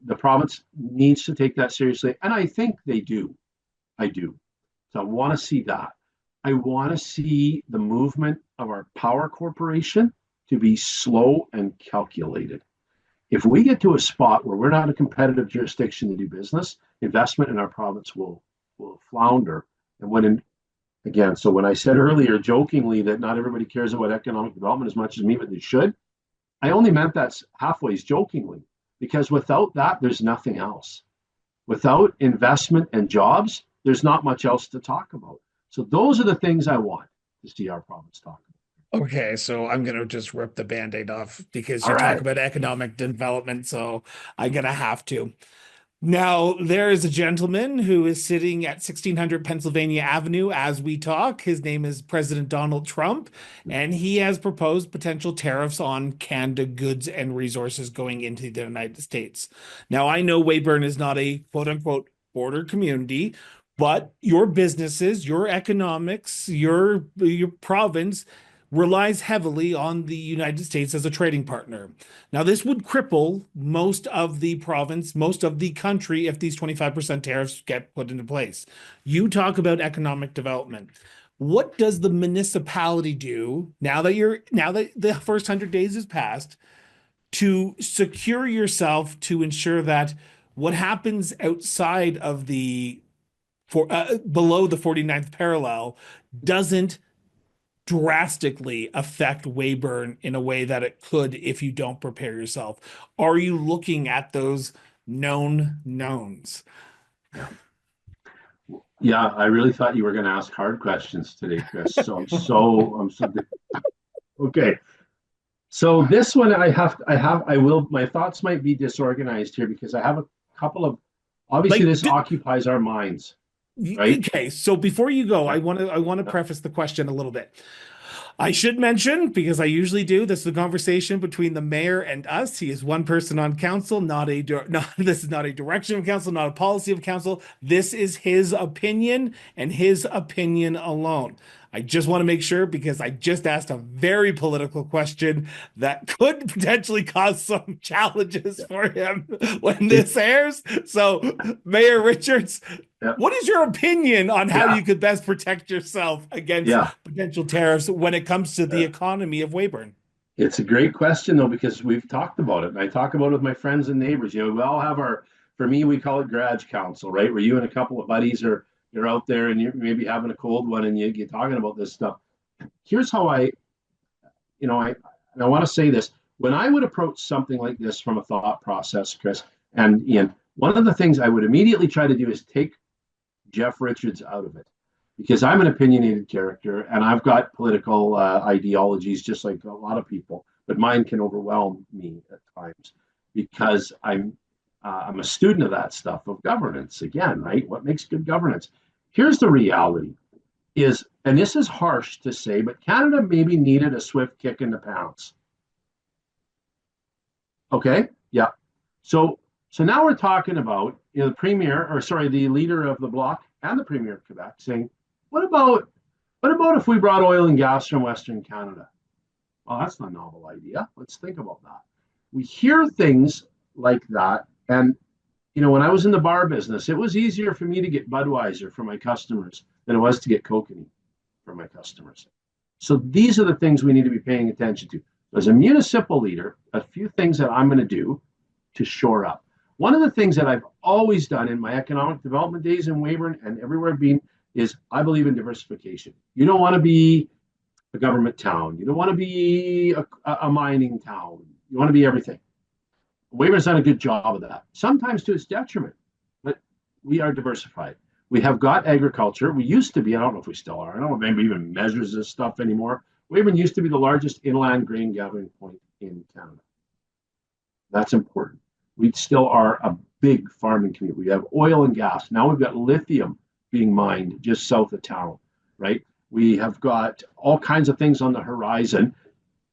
The province needs to take that seriously, and I think they do. I do. So I want to see that. I want to see the movement of our power corporation to be slow and calculated. If we get to a spot where we're not a competitive jurisdiction to do business, investment in our province will flounder. And when I said earlier jokingly that not everybody cares about economic development as much as me, but they should, I only meant that halfway jokingly, because without that, there's nothing else. Without investment and jobs, there's not much else to talk about. So those are the things I want to see our province talk about. Okay, so I'm going to just rip the Band-Aid off because you All talk right. about economic development, so I'm going to have to. Now, there is a gentleman who is sitting at 1600 Pennsylvania Avenue as we talk. His name is President Donald Trump, and he has proposed potential tariffs on Canada goods and resources going into the United States. Now, I know Weyburn is not a quote-unquote border community, but your businesses, your economics, your province relies heavily on the United States as a trading partner. Now, this would cripple most of the province, most of the country, if these 25% tariffs get put into place. You talk about economic development. What does the municipality do now that the first 100 days is passed to secure yourself to ensure that what happens outside of below the 49th parallel doesn't drastically affect Weyburn in a way that it could if you don't prepare yourself? Are you looking at those known knowns? Yeah, I really thought you were going to ask hard questions today, Chris. So okay. So this one my thoughts might be disorganized here because I have a couple of, obviously this occupies our minds. right? Okay, so before you go, Yeah, I want to yeah, preface the question a little bit. I should mention, because I usually do, this is a conversation between the mayor and us. He is one person on council, not this is not a direction of council, not a policy of council. This is his opinion and his opinion alone. I just want to make sure because I just asked a very political question that could potentially cause some challenges yeah. for him when It, this airs. So, Mayor Richards, yeah, what is your opinion on how yeah, you could best protect yourself against yeah. potential tariffs when it comes to the economy of Weyburn? It's a great question though, because we've talked about it, and I talk about it with my friends and neighbors. We all have our, for me, we call it garage council, right? Where you and a couple of buddies are, you're out there and you're maybe having a cold one and you're talking about this stuff. Here's how and I want to say this. When I would approach something like this from a thought process, Chris and Ian, one of the things I would immediately try to do is take Jeff Richards out of it, because I'm an opinionated character and I've got political ideologies just like a lot of people, but mine can overwhelm me at times because I'm a student of that stuff of governance again, right? What makes good governance? Here's the reality: is, and this is harsh to say, but Canada maybe needed a swift kick in the pants. Okay, yeah. So now we're talking about the premier, or sorry, the leader of the bloc and the premier of Quebec saying, what about if we brought oil and gas from Western Canada? Well, that's not a novel idea. Let's think about that. We hear things like that, and when I was in the bar business, it was easier for me to get Budweiser for my customers than it was to get Kokanee for my customers. So these are the things we need to be paying attention to. As a municipal leader, a few things that I'm going to do to shore up. One of the things that I've always done in my economic development days in Weyburn and everywhere I've been is I believe in diversification. You don't want to be a government town. You don't want to be a mining town. You want to be everything. Weyburn's done a good job of that, sometimes to its detriment, but we are diversified. We have got agriculture. We used to be, I don't know if we still are, I don't know if anybody even measures this stuff anymore. Weyburn used to be the largest inland grain gathering point in Canada. That's important. We still are a big farming community. We have oil and gas. Now we've got lithium being mined just south of town, right? We have got all kinds of things on the horizon.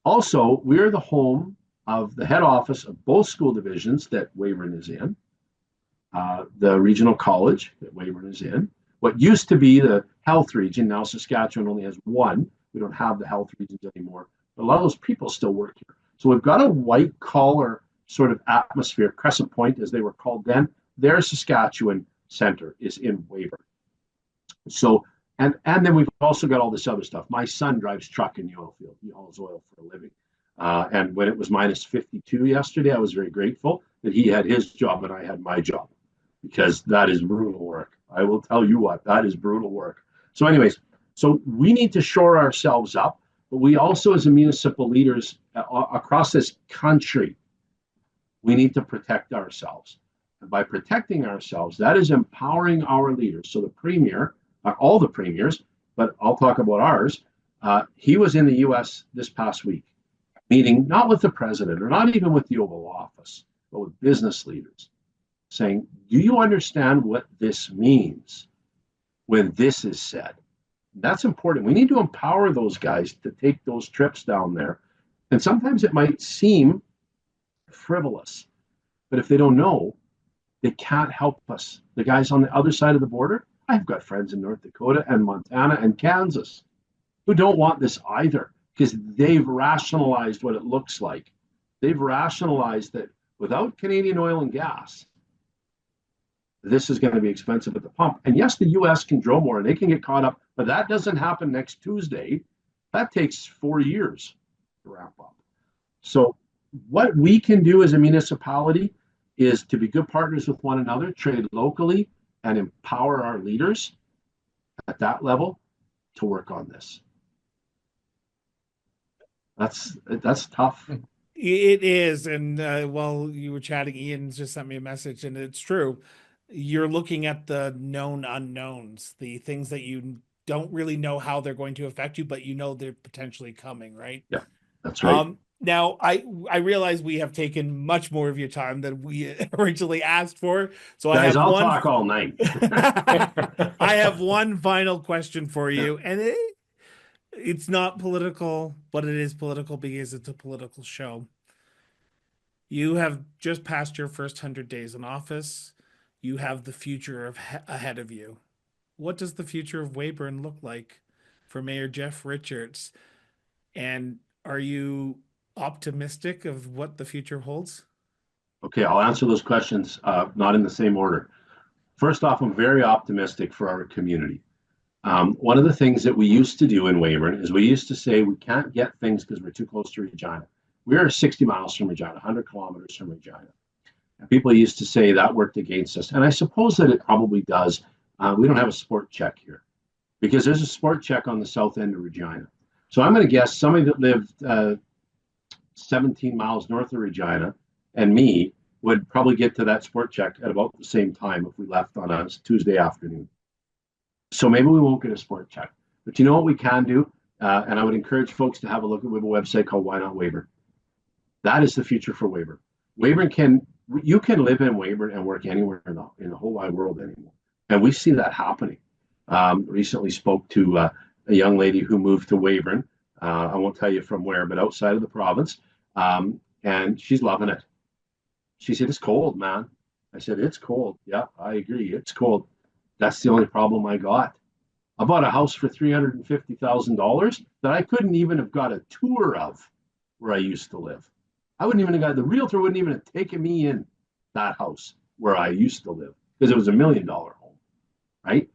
Also, we're the home of the head office of both school divisions that Weyburn is in, the regional college that Weyburn is in. What used to be the health region, now Saskatchewan only has one. We don't have the health regions anymore. But a lot of those people still work here. So we've got a white collar sort of atmosphere. Crescent Point, as they were called then, their Saskatchewan center is in Weyburn. So, and then we've also got all this other stuff. My son drives truck in the oil field. He hauls oil for a living. And when it was minus 52 yesterday, I was very grateful that he had his job and I had my job, because that is brutal work. I will tell you what, that is brutal work. So anyways, so we need to shore ourselves up, but we also, as a municipal leaders across this country, we need to protect ourselves. And by protecting ourselves, that is empowering our leaders. So the premier, all the premiers, but I'll talk about ours. He was in the US this past week, meeting not with the president or not even with the Oval Office, but with business leaders, saying, do you understand what this means when this is said? That's important. We need to empower those guys to take those trips down there. And sometimes it might seem frivolous, but if they don't know, they can't help us. The guys on the other side of the border, I've got friends in North Dakota and Montana and Kansas who don't want this either, because they've rationalized what it looks like. They've rationalized that without Canadian oil and gas, this is going to be expensive at the pump. And yes, the US can drill more and they can get caught up, but that doesn't happen next Tuesday. That takes 4 years to wrap up. So what we can do as a municipality is to be good partners with one another, trade locally, and empower our leaders at that level to work on this. That's tough. It is. And while you were chatting, Ian just sent me a message, and it's true. You're looking at the known unknowns, the things that you don't really know how they're going to affect you, but you know they're potentially coming, right? Yeah, that's right. Now, I realize we have taken much more of your time than we originally asked for. So I Guys, have I'll one. talk all night. I have one final question for you, and it's not political, but it is political because it's a political show. You have just passed your first 100 days in office. You have the future ahead of you. What does the future of Weyburn look like for Mayor Jeff Richards? And are you optimistic of what the future holds? Okay, I'll answer those questions not in the same order. First off, I'm very optimistic for our community. One of the things that we used to do in Weyburn is we used to say we can't get things because we're too close to Regina. We're 60 miles from Regina, 100 kilometers from Regina. And people used to say that worked against us. And I suppose that it probably does. We don't have a sport check here because there's a sport check on the south end of Regina. So I'm going to guess somebody that lived 17 miles north of Regina and me would probably get to that sport check at about the same time if we left on a Tuesday afternoon. So maybe we won't get a sport check. But you know what we can do? And I would encourage folks to have a look at we have a website called Why Not Weyburn. That is the future for Weyburn. You can live in Weyburn and work anywhere in the whole wide world anymore. And we see that happening. Recently spoke to a young lady who moved to Weyburn. I won't tell you from where, but outside of the province. And she's loving it. She said, it's cold, man. I said, it's cold. Yeah, I agree. It's cold. That's the only problem I got. I bought a house for $350,000 that I couldn't even have got a tour of where I used to live. I wouldn't even have got, the realtor wouldn't even have taken me in that house where I used to live because it was $1 million home, right?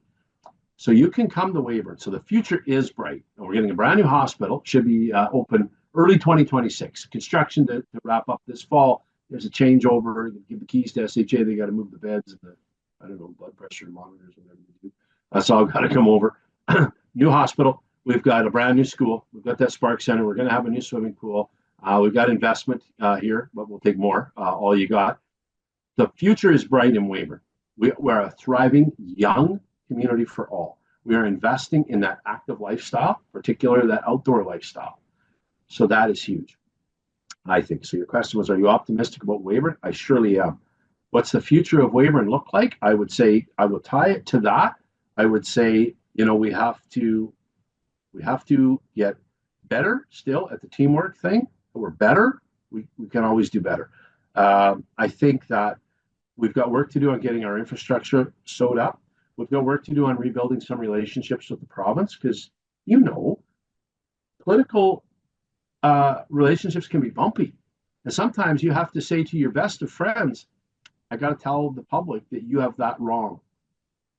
So you can come to Weyburn. So the future is bright. And we're getting a brand new hospital, should be open early 2026. Construction to wrap up this fall. There's a changeover. Give the keys to SHA. They got to move the beds and the, I don't know, blood pressure monitors and everything. That's all got to come over. New hospital. We've got a brand new school. We've got that Spark Center. We're going to have a new swimming pool. We've got investment here, but we'll take more. All you got. The future is bright in Weyburn. We're a thriving young community for all. We are investing in that active lifestyle, particularly that outdoor lifestyle. So that is huge, I think. So your question was, are you optimistic about Weyburn? I surely am. What's the future of Weyburn look like? I would say, I will tie it to that. I would say, we have to get better still at the teamwork thing. We're better. We can always do better. I think that we've got work to do on getting our infrastructure sewed up. We've got work to do on rebuilding some relationships with the province because, political relationships can be bumpy. And sometimes you have to say to your best of friends, I got to tell the public that you have that wrong.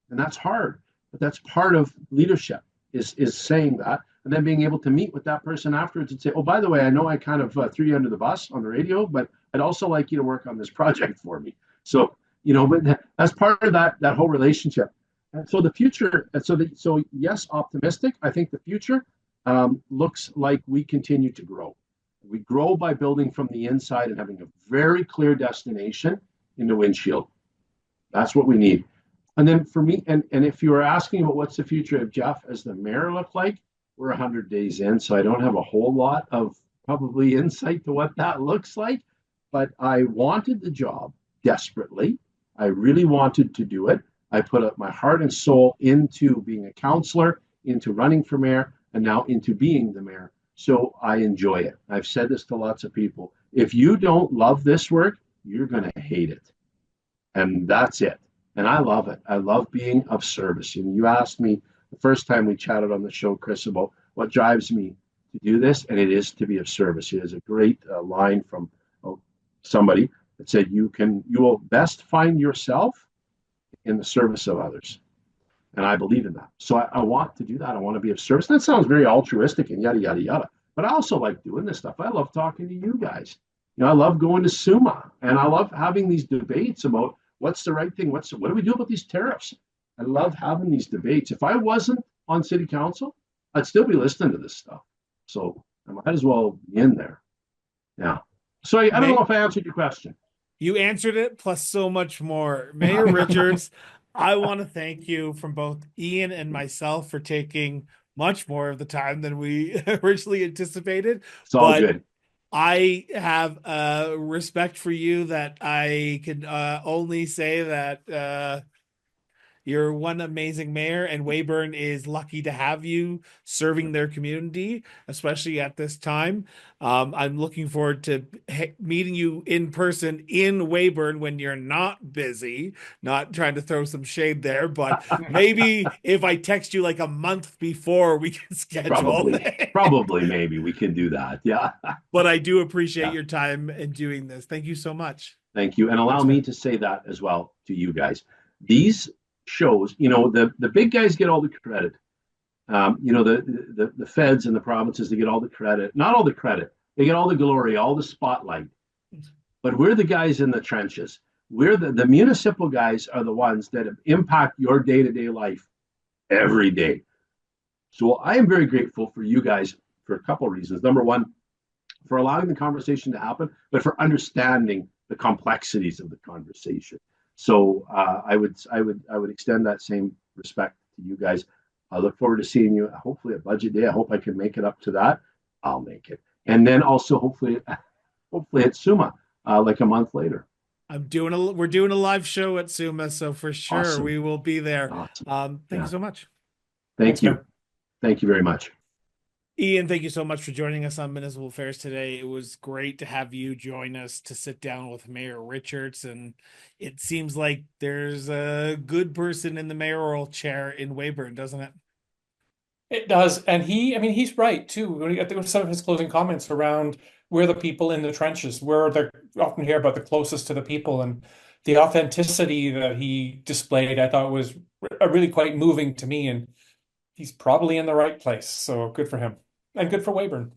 And that's hard, but that's part of leadership is saying that and then being able to meet with that person afterwards and say, oh, by the way, I know I kind of threw you under the bus on the radio, but I'd also like you to work on this project for me. So, but that's part of that whole relationship. And so the future, so yes, optimistic. I think the future looks like we continue to grow. We grow by building from the inside and having a very clear destination in the windshield. That's what we need. And then for me, and if you were asking about what's the future of Jeff as the mayor look like, we're 100 days in, so I don't have a whole lot of probably insight to what that looks like. But I wanted the job desperately. I really wanted to do it. I put up my heart and soul into being a councillor, into running for mayor, and now into being the mayor. So I enjoy it. I've said this to lots of people. If you don't love this work, you're going to hate it. And that's it. And I love it. I love being of service. And you asked me the first time we chatted on the show, Chris, about what drives me to do this, and it is to be of service. It is a great line from somebody that said, you will best find yourself in the service of others. And I believe in that. So I want to do that. I want to be of service. That sounds very altruistic and yada, yada, yada. But I also like doing this stuff. I love talking to you guys. I love going to SUMA, and I love having these debates about what's the right thing. What do we do about these tariffs? I love having these debates. If I wasn't on city council, I'd still be listening to this stuff. So I might as well be in there. Yeah. So I don't know if I answered your question. You answered it, plus so much more. Mayor Richards, I want to thank you from both Ian and myself for taking much more of the time than we originally anticipated. It's all good. I have respect for you that I can only say that you're one amazing mayor, and Weyburn is lucky to have you serving their community, especially at this time. I'm looking forward to meeting you in person in Weyburn when you're not busy, not trying to throw some shade there, but maybe if I text you like a month before, we can schedule. Probably, maybe we can do that. Yeah. But I do appreciate Yeah. your time in doing this. Thank you so much. Thank you. And allow me to say that as well to you guys. These shows, the big guys get all the credit. The feds and the provinces, they get all the credit. Not all the credit. They get all the glory, all the spotlight. But we're the guys in the trenches. We're the municipal guys are the ones that impact your day-to-day life every day. So I am very grateful for you guys for a couple of reasons. Number one, for allowing the conversation to happen, but for understanding the complexities of the conversation. So I would extend that same respect to you guys. I look forward to seeing you hopefully at budget day. I hope I can make it up to that. I'll make it. And then also hopefully at SUMA like a month later. We're doing a live show at SUMA, so for sure Awesome. we will be there. Awesome. Thank you so much. Thank you. Thank you very much. Ian, thank you so much for joining us on Municipal Affairs today. It was great to have you join us to sit down with Mayor Richards, and it seems like there's a good person in the mayoral chair in Weyburn, doesn't it? It does, and he's right too. I think some of his closing comments around we're the people in the trenches. We're often hear about the closest to the people, and the authenticity that he displayed, I thought was really quite moving to me. And he's probably in the right place. So good for him, and good for Weyburn.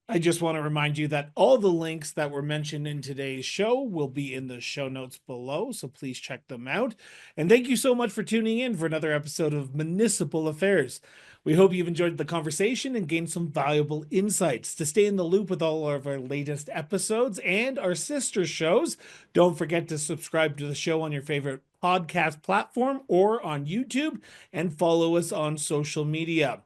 I just want to remind you that all the links that were mentioned in today's show will be in the show notes below, so please check them out. And thank you so much for tuning in for another episode of Municipal Affairs. We hope you've enjoyed the conversation and gained some valuable insights. To stay in the loop with all of our latest episodes and our sister shows, don't forget to subscribe to the show on your favorite podcast platform or on YouTube, and follow us on social media.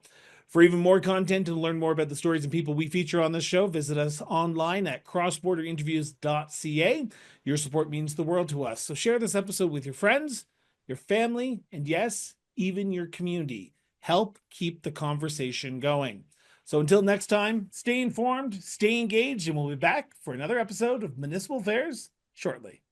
For even more content and learn more about the stories and people we feature on this show, visit us online at crossborderinterviews.ca. Your support means the world to us. So share this episode with your friends, your family, and yes, even your community. Help keep the conversation going. So until next time, stay informed, stay engaged, and we'll be back for another episode of Municipal Affairs shortly.